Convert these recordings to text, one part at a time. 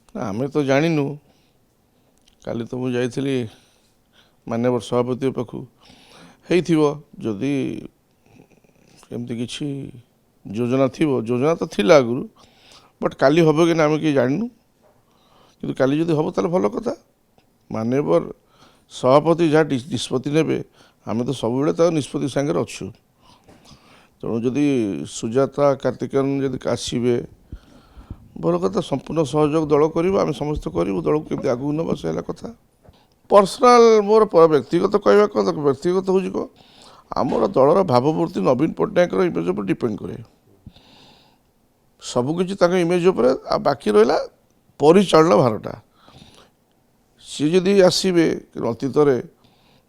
ନା ଆମେ ତ ଜାଣିନୁ। କାଲି ତ ମୁଁ ଯାଇଥିଲି ମାନ୍ୟବର ସଭାପତି ପାଖକୁ, ହେଇଥିବ ଯଦି ଏମିତି କିଛି ଯୋଜନା ଥିବ। ଯୋଜନା ତ ଥିଲା ଆଗରୁ, ବଟ୍ କାଲି ହେବ କି ନା ଆମେ କେହି ଜାଣିନୁ। କିନ୍ତୁ କାଲି ଯଦି ହେବ ତାହେଲେ ଭଲ କଥା। ମାନ୍ୟବର ସଭାପତି ଯାହା ନିଷ୍ପତ୍ତି ନେବେ, ଆମେ ତ ସବୁବେଳେ ତା ନିଷ୍ପତ୍ତି ସାଙ୍ଗରେ ଅଛୁ। ତେଣୁ ଯଦି ସୁଜାତା କାର୍ତ୍ତିକେୟନ ଯଦି ଆସିବେ, ଭଲ କଥା। ସମ୍ପୂର୍ଣ୍ଣ ସହଯୋଗ ଦଳ କରିବ, ଆମେ ସମସ୍ତେ କରିବୁ। ଦଳକୁ କେମିତି ଆଗକୁ ନେବା ସେ ହେଲା କଥା। ପର୍ସନାଲ ମୋର ବ୍ୟକ୍ତିଗତ କହିବା କଥା, ବ୍ୟକ୍ତିଗତ ହେଉଛି କ'ଣ, ଆମର ଦଳର ଭାବମୂର୍ତ୍ତି ନବୀନ ପଟ୍ଟନାୟକର ଇମେଜ୍ ଉପରେ ଡିପେଣ୍ଡ କରେ। ସବୁକିଛି ତାଙ୍କ ଇମେଜ୍ ଉପରେ, ଆଉ ବାକି ରହିଲା ପରିଚାଳନା ଭାରଟା। ସିଏ ଯଦି ଆସିବେ ଅତୀତରେ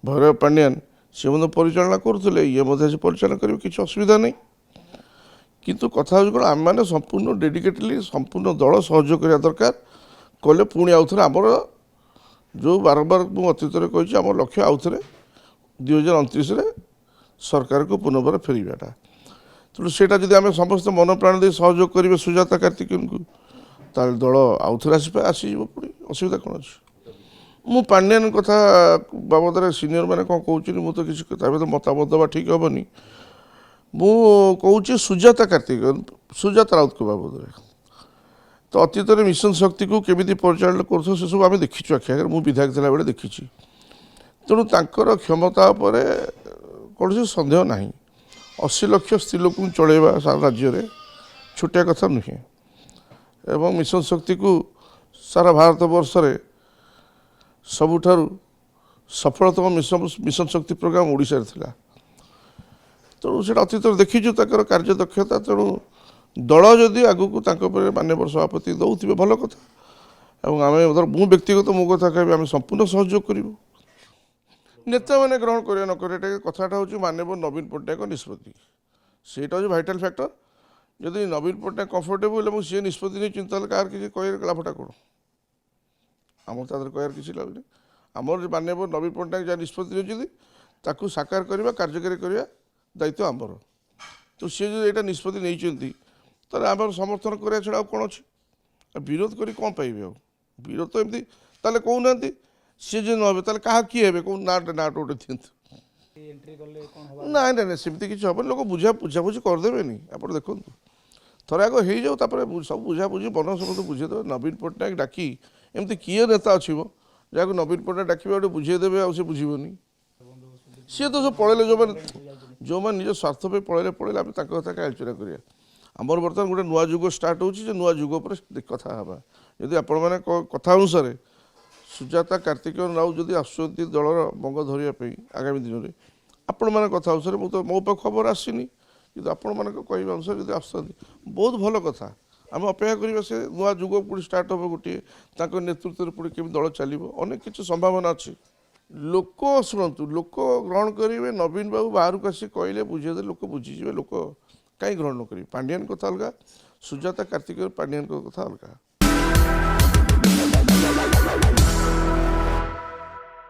ଭୈରବ ପାଣ୍ଡିଆନ, ସିଏ ମଧ୍ୟ ପରିଚାଳନା କରୁଥିଲେ, ଇଏ ମଧ୍ୟ ଆସି ପରିଚାଳନା କରିବେ, କିଛି ଅସୁବିଧା ନାହିଁ। କିନ୍ତୁ କଥା ହେଉଛି କ'ଣ, ଆମେମାନେ ସମ୍ପୂର୍ଣ୍ଣ ଡେଡିକେଟଲି ସମ୍ପୂର୍ଣ୍ଣ ଦଳ ସହଯୋଗ କରିବା ଦରକାର। କଲେ ପୁଣି ଆଉଥରେ ଆମର ଯେଉଁ ବାରମ୍ବାର ମୁଁ ଅତୀତରେ କହିଛି, ଆମର ଲକ୍ଷ୍ୟ ଆଉଥରେ 2029ରେ ସରକାରକୁ ପୁନର୍ବାର ଫେରିବାଟା। ତେଣୁ ସେଇଟା ଯଦି ଆମେ ସମସ୍ତେ ମନ ପ୍ରାଣ ଦେଇ ସହଯୋଗ କରିବେ ସୁଜାତା କାର୍ତ୍ତିକେୟନକୁ, ତାହେଲେ ଦଳ ଆଉଥରେ ଆସିଯିବ। ପୁଣି ଅସୁବିଧା କ'ଣ ଅଛି? ମୁଁ ପାଣ୍ଡିଆନ କଥା ବାବଦରେ ସିନିୟର ମାନେ କ'ଣ କହୁଛନ୍ତି, ମୁଁ ତ କିଛି ତା ଭିତରେ ମତାମତ ଦେବା ଠିକ୍ ହେବନି। ମୁଁ କହୁଛି ସୁଜାତା କାର୍ତ୍ତିକେୟନ, ସୁଜାତା ରାଉତଙ୍କ ବାବଦରେ। ତ ଅତୀତରେ ମିଶନ ଶକ୍ତିକୁ କେମିତି ପରିଚାଳନା କରୁଥିବ ସେସବୁ ଆମେ ଦେଖିଛୁ ଆଖି ଆଗରେ, ମୁଁ ବିଧାୟକ ଥିଲାବେଳେ ଦେଖିଛି। ତେଣୁ ତାଙ୍କର କ୍ଷମତା ଉପରେ କୌଣସି ସନ୍ଦେହ ନାହିଁ। 80 ଲକ୍ଷ ସ୍ତ୍ରୀ ଲୋକଙ୍କୁ ଚଳେଇବା ସାରା ରାଜ୍ୟରେ ଛୋଟିଆ କଥା ନୁହେଁ। ଏବଂ ମିଶନ ଶକ୍ତିକୁ ସାରା ଭାରତ ବର୍ଷରେ ସବୁଠାରୁ ସଫଳତମ ମିଶନ ଶକ୍ତି ପ୍ରୋଗ୍ରାମ ଓଡ଼ିଶାରେ ଥିଲା। ତେଣୁ ସେଇଟା ଅତୀତରେ ଦେଖିଛୁ ତାଙ୍କର କାର୍ଯ୍ୟଦକ୍ଷତା। ତେଣୁ ଦଳ ଯଦି ଆଗକୁ ତାଙ୍କ ଉପରେ ମାନ୍ୟବର ସଭାପତି ଦେଉଥିବେ, ଭଲ କଥା। ଏବଂ ଆମେ ମୁଁ ବ୍ୟକ୍ତିଗତ ମୋ କଥା କହିବି, ଆମେ ସମ୍ପୂର୍ଣ୍ଣ ସହଯୋଗ କରିବୁ। ନେତାମାନେ ଗ୍ରହଣ କରିବା ନ କରିବା, ଏଇଟା କଥାଟା ହେଉଛି ମାନ୍ୟବର ନବୀନ ପଟ୍ଟନାୟକ ନିଷ୍ପତ୍ତି। ସେଇଟା ହେଉଛି ଭାଇଟାଲ ଫ୍ୟାକ୍ଟର। ଯଦି ନବୀନ ପଟ୍ଟନାୟକ କମ୍ଫର୍ଟେବୁଲ୍ ଏବଂ ସିଏ ନିଷ୍ପତ୍ତି ନେଇଛନ୍ତି, ତାହେଲେ କାହାର କିଛି କହିବାର ଲାଭଟା କ'ଣ? ଆମର ତା ଦେହରେ କହିବାର କିଛି ଲାଭ ନାହିଁ। ଆମର ମାନ୍ୟବର ନବୀନ ପଟ୍ଟନାୟକ ଯାହା ନିଷ୍ପତ୍ତି ନେଇଛନ୍ତି, ତାକୁ ସାକାର କରିବା, କାର୍ଯ୍ୟକାରୀ କରିବା ଦାୟିତ୍ୱ ଆମର। ତ ସିଏ ଯଦି ଏଇଟା ନିଷ୍ପତ୍ତି ନେଇଛନ୍ତି, ତାହେଲେ ଆମର ସମର୍ଥନ କରିବା ଛଡ଼ା ଆଉ କ'ଣ ଅଛି? ଆଉ ବିରୋଧ କରି କ'ଣ ପାଇବେ? ଆଉ ବିରୋଧ ତ ଏମିତି ତାହେଲେ କହୁନାହାନ୍ତି। ସିଏ ଯଦି ନ ହେବେ ତାହେଲେ କାହା କିଏ ହେବେ? କୋଉ ନାଁଟା ଗୋଟେ ଦିଅନ୍ତୁ। ନାଇଁ ନାଇଁ, ସେମିତି କିଛି ହେବନି। ଲୋକ ବୁଝାବୁଝି କରିଦେବେନି। ଆପଣ ଦେଖନ୍ତୁ, ଥରେ ଆଗ ହେଇଯାଉ, ତାପରେ ସବୁ ବୁଝାବୁଝି ମନ ସମସ୍ତେ ବୁଝେଇଦେବେ। ନବୀନ ପଟ୍ଟନାୟକ ଡାକି, ଏମିତି କିଏ ନେତା ଅଛି ମ ଯାହାକୁ ନବୀନ ପଟ୍ଟନାୟକ ଡାକିବେ ଗୋଟେ ବୁଝେଇଦେବେ ଆଉ ସେ ବୁଝିବନି? ସିଏ ତ ସବୁ ପଳେଇଲେ, ଯେଉଁମାନେ ନିଜ ସ୍ୱାର୍ଥ ପାଇଁ ପଳେଇଲେ, ଆମେ ତାଙ୍କ କଥା କାହିଁ ଆଲୋଚନା କରିବା? ଆମର ବର୍ତ୍ତମାନ ଗୋଟେ ନୂଆ ଯୁଗ ଷ୍ଟାର୍ଟ ହେଉଛି, ଯେ ନୂଆ ଯୁଗ ଉପରେ କଥା ହେବା। ଯଦି ଆପଣମାନେ କଥା ଅନୁସାରେ ସୁଜାତା କାର୍ତ୍ତିକେୟନ ରାଉତ ଯଦି ଆସୁଛନ୍ତି ଦଳର ମଙ୍ଗ ଧରିବା ପାଇଁ ଆଗାମୀ ଦିନରେ, ଆପଣମାନଙ୍କ କଥା ଅନୁସାରେ, ମୁଁ ତ ମୋ ପାଖ ଖବର ଆସିନି, କିନ୍ତୁ ଆପଣମାନଙ୍କ କହିବା ଅନୁସାରେ ଯଦି ଆସୁଛନ୍ତି, ବହୁତ ଭଲ କଥା। ଆମେ ଅପେକ୍ଷା କରିବା, ସେ ନୂଆ ଯୁଗ ପୁଣି ଷ୍ଟାର୍ଟ ହେବ ଗୋଟିଏ, ତାଙ୍କ ନେତୃତ୍ୱରେ ପୁଣି କେମିତି ଦଳ ଚାଲିବ, ଅନେକ କିଛି ସମ୍ଭାବନା ଅଛି। ଲୋକ ଶୁଣନ୍ତୁ, ଲୋକ ଗ୍ରହଣ କରିବେ। ନବୀନ ବାବୁ ବାହାରକୁ ଆସି କହିଲେ, ବୁଝେଇଦେଲେ, ଲୋକ ବୁଝିଯିବେ। ଲୋକ କାହିଁ ଗ୍ରହଣ ନ କରିବେ? ପାଣ୍ଡିଆନ କଥା ଅଲଗା, ସୁଜାତା କାର୍ତ୍ତିକେୟନ ପାଣ୍ଡିଆନଙ୍କ କଥା ଅଲଗା।